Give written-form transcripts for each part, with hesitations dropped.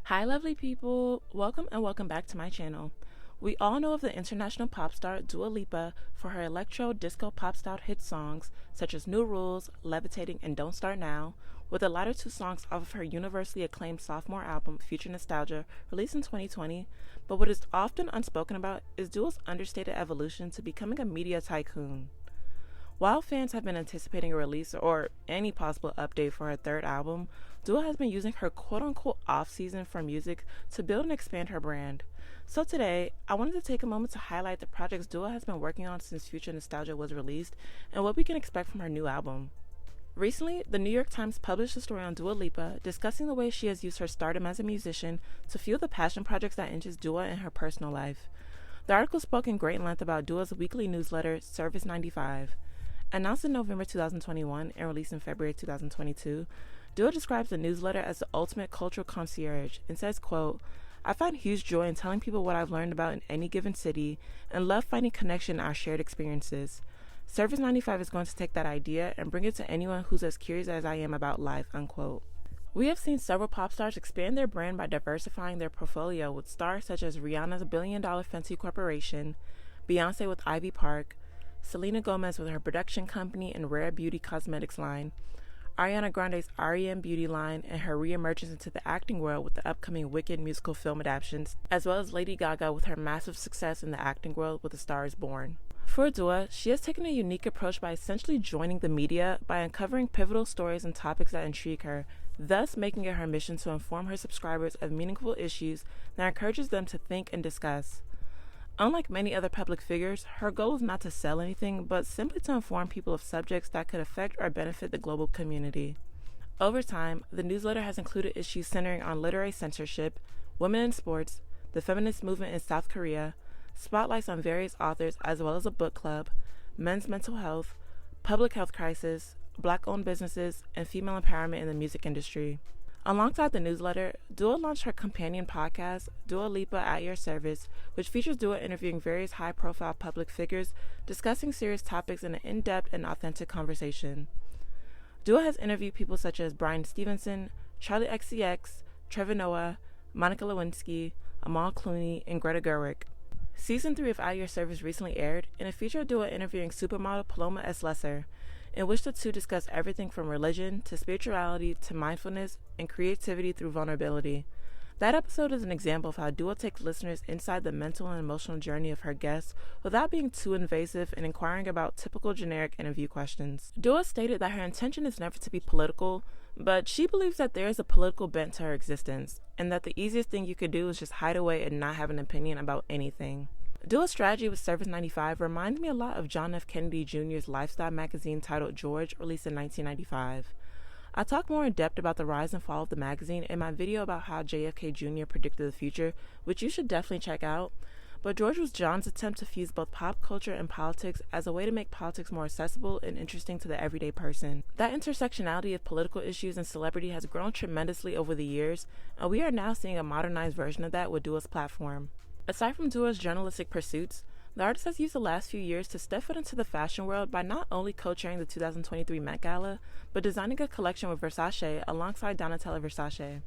Hi lovely people, welcome back to my channel. We all know of the international pop star Dua Lipa for her electro disco pop style hit songs such as New Rules, Levitating, and Don't Start Now, with the latter two songs off of her universally acclaimed sophomore album Future Nostalgia released in 2020. But what is often unspoken about is Dua's understated evolution to becoming a media tycoon. While fans have been anticipating a release or any possible update for her third album, Dua has been using her quote-unquote off-season for music to build and expand her brand. So today, I wanted to take a moment to highlight the projects Dua has been working on since Future Nostalgia was released and what we can expect from her new album. Recently, the New York Times published a story on Dua Lipa discussing the way she has used her stardom as a musician to fuel the passion projects that interest Dua in her personal life. The article spoke in great length about Dua's weekly newsletter, Service 95. Announced in November 2021 and released in February 2022, Dua describes the newsletter as the ultimate cultural concierge and says, quote, "I find huge joy in telling people what I've learned about in any given city and love finding connection in our shared experiences. Service 95 is going to take that idea and bring it to anyone who's as curious as I am about life," unquote. We have seen several pop stars expand their brand by diversifying their portfolio with stars such as Rihanna's billion-dollar Fenty corporation, Beyoncé with Ivy Park, Selena Gomez with her production company and rare beauty cosmetics line, Ariana Grande's R.E.M beauty line, and her re-emergence into the acting world with the upcoming Wicked musical film adaptations, as well as Lady Gaga with her massive success in the acting world with A Star is Born. For Dua, she has taken a unique approach by essentially joining the media by uncovering pivotal stories and topics that intrigue her, thus making it her mission to inform her subscribers of meaningful issues that encourages them to think and discuss. Unlike many other public figures, her goal is not to sell anything, but simply to inform people of subjects that could affect or benefit the global community. Over time, the newsletter has included issues centering on literary censorship, women in sports, the feminist movement in South Korea, spotlights on various authors as well as a book club, men's mental health, public health crisis, Black-owned businesses, and female empowerment in the music industry. Alongside the newsletter, Dua launched her companion podcast, Dua Lipa at Your Service, which features Dua interviewing various high-profile public figures, discussing serious topics in an in-depth and authentic conversation. Dua has interviewed people such as Bryan Stevenson, Charlie XCX, Trevor Noah, Monica Lewinsky, Amal Clooney, and Greta Gerwig. Season 3 of At Your Service recently aired, and it featured Dua interviewing supermodel Paloma S. Lesser, in which the two discuss everything from religion to spirituality to mindfulness and creativity through vulnerability. That episode is an example of how Dua takes listeners inside the mental and emotional journey of her guests without being too invasive and inquiring about typical generic interview questions. Dua stated that her intention is never to be political, but she believes that there is a political bent to her existence, and that the easiest thing you could do is just hide away and not have an opinion about anything. Dua's strategy with Service 95 reminds me a lot of John F. Kennedy Jr.'s lifestyle magazine titled George, released in 1995. I talk more in depth about the rise and fall of the magazine in my video about how JFK Jr. predicted the future, which you should definitely check out. But George was John's attempt to fuse both pop culture and politics as a way to make politics more accessible and interesting to the everyday person. That intersectionality of political issues and celebrity has grown tremendously over the years, and we are now seeing a modernized version of that with Dua's platform. Aside from Dua's journalistic pursuits, the artist has used the last few years to step foot into the fashion world by not only co-chairing the 2023 MET Gala, but designing a collection with Versace alongside Donatella Versace.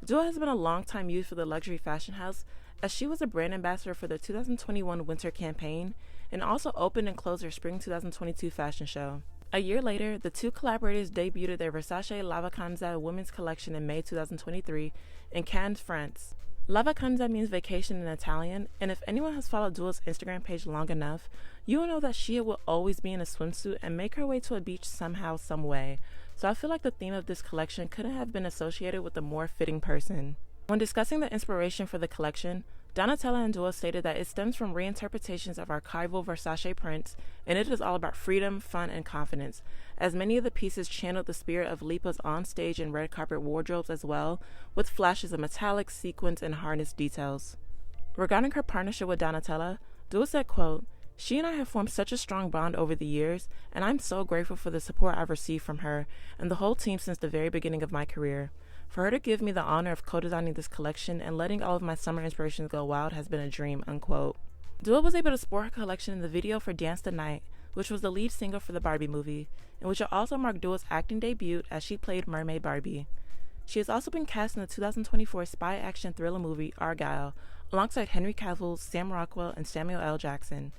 Dua has been a long-time youth for the luxury fashion house, as she was a brand ambassador for the 2021 winter campaign and also opened and closed their spring 2022 fashion show. A year later, the two collaborators debuted their Versace La Vacanza women's collection in May 2023 in Cannes, France. La Vacanza means vacation in Italian, and if anyone has followed Dua's Instagram page long enough, you will know that she will always be in a swimsuit and make her way to a beach somehow, some way. So I feel like the theme of this collection couldn't have been associated with a more fitting person. When discussing the inspiration for the collection, Donatella and Dua stated that it stems from reinterpretations of archival Versace prints, and it is all about freedom, fun, and confidence, as many of the pieces channeled the spirit of Lipa's on-stage and red carpet wardrobes as well, with flashes of metallic, sequins, and harness details. Regarding her partnership with Donatella, Dua said, quote, "She and I have formed such a strong bond over the years, and I'm so grateful for the support I've received from her and the whole team since the very beginning of my career. For her to give me the honor of co-designing this collection and letting all of my summer inspirations go wild has been a dream," unquote. Dua was able to sport her collection in the video for Dance the Night, which was the lead single for the Barbie movie, and which also marked Dua's acting debut as she played Mermaid Barbie. She has also been cast in the 2024 spy action thriller movie Argylle, alongside Henry Cavill, Sam Rockwell, and Samuel L. Jackson.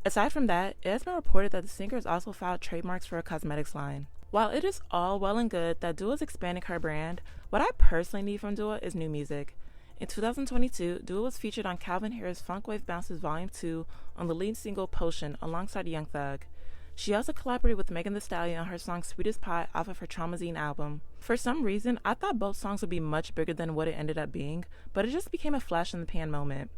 Aside from that, it has been reported that the singer has also filed trademarks for a cosmetics line. While it is all well and good that Dua is expanding her brand, what I personally need from Dua is new music. In 2022, Dua was featured on Calvin Harris' Funk Wave Bounces Volume 2 on the lead single Potion alongside Young Thug. She also collaborated with Megan Thee Stallion on her song Sweet as Pie off of her Traumazine album. For some reason, I thought both songs would be much bigger than what it ended up being, but it just became a flash in the pan moment.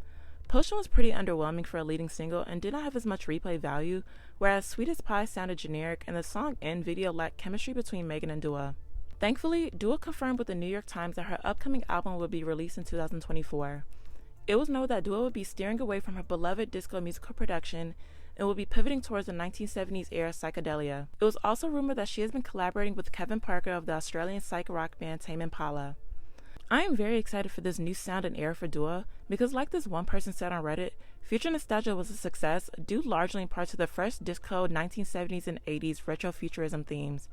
Potion was pretty underwhelming for a leading single and did not have as much replay value, whereas Sweet as Pie sounded generic and the song and video lacked chemistry between Megan and Dua. Thankfully, Dua confirmed with the New York Times that her upcoming album would be released in 2024. It was known that Dua would be steering away from her beloved disco musical production and will be pivoting towards the 1970s era Psychedelia. It was also rumored that she has been collaborating with Kevin Parker of the Australian psych rock band Tame Impala. I am very excited for this new sound and era for Dua because, like this one person said on Reddit, Future Nostalgia was a success due largely in part to the fresh disco 1970s and 80s retro futurism themes.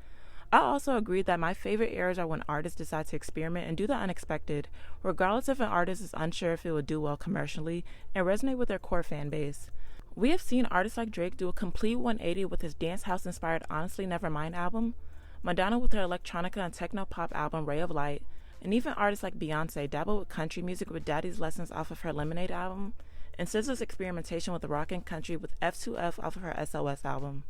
I also agree that my favorite eras are when artists decide to experiment and do the unexpected, regardless if an artist is unsure if it would do well commercially and resonate with their core fan base. We have seen artists like Drake do a complete 180 with his dance house inspired Honestly Nevermind album, Madonna with her electronica and techno pop album Ray of Light, and even artists like Beyoncé dabble with country music with Daddy's Lessons off of her Lemonade album, and SZA's experimentation with the rock and country with F2F off of her SOS album.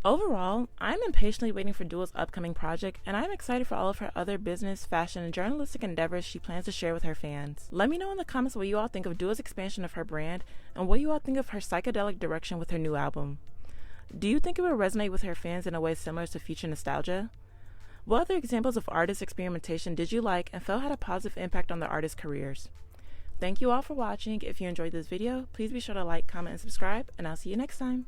Overall, I'm impatiently waiting for Dua's upcoming project, and I'm excited for all of her other business, fashion, and journalistic endeavors she plans to share with her fans. Let me know in the comments what you all think of Dua's expansion of her brand, and what you all think of her psychedelic direction with her new album. Do you think it will resonate with her fans in a way similar to Future Nostalgia? What other examples of artist experimentation did you like and felt had a positive impact on their artists' careers? Thank you all for watching. If you enjoyed this video, please be sure to like, comment, and subscribe, and I'll see you next time.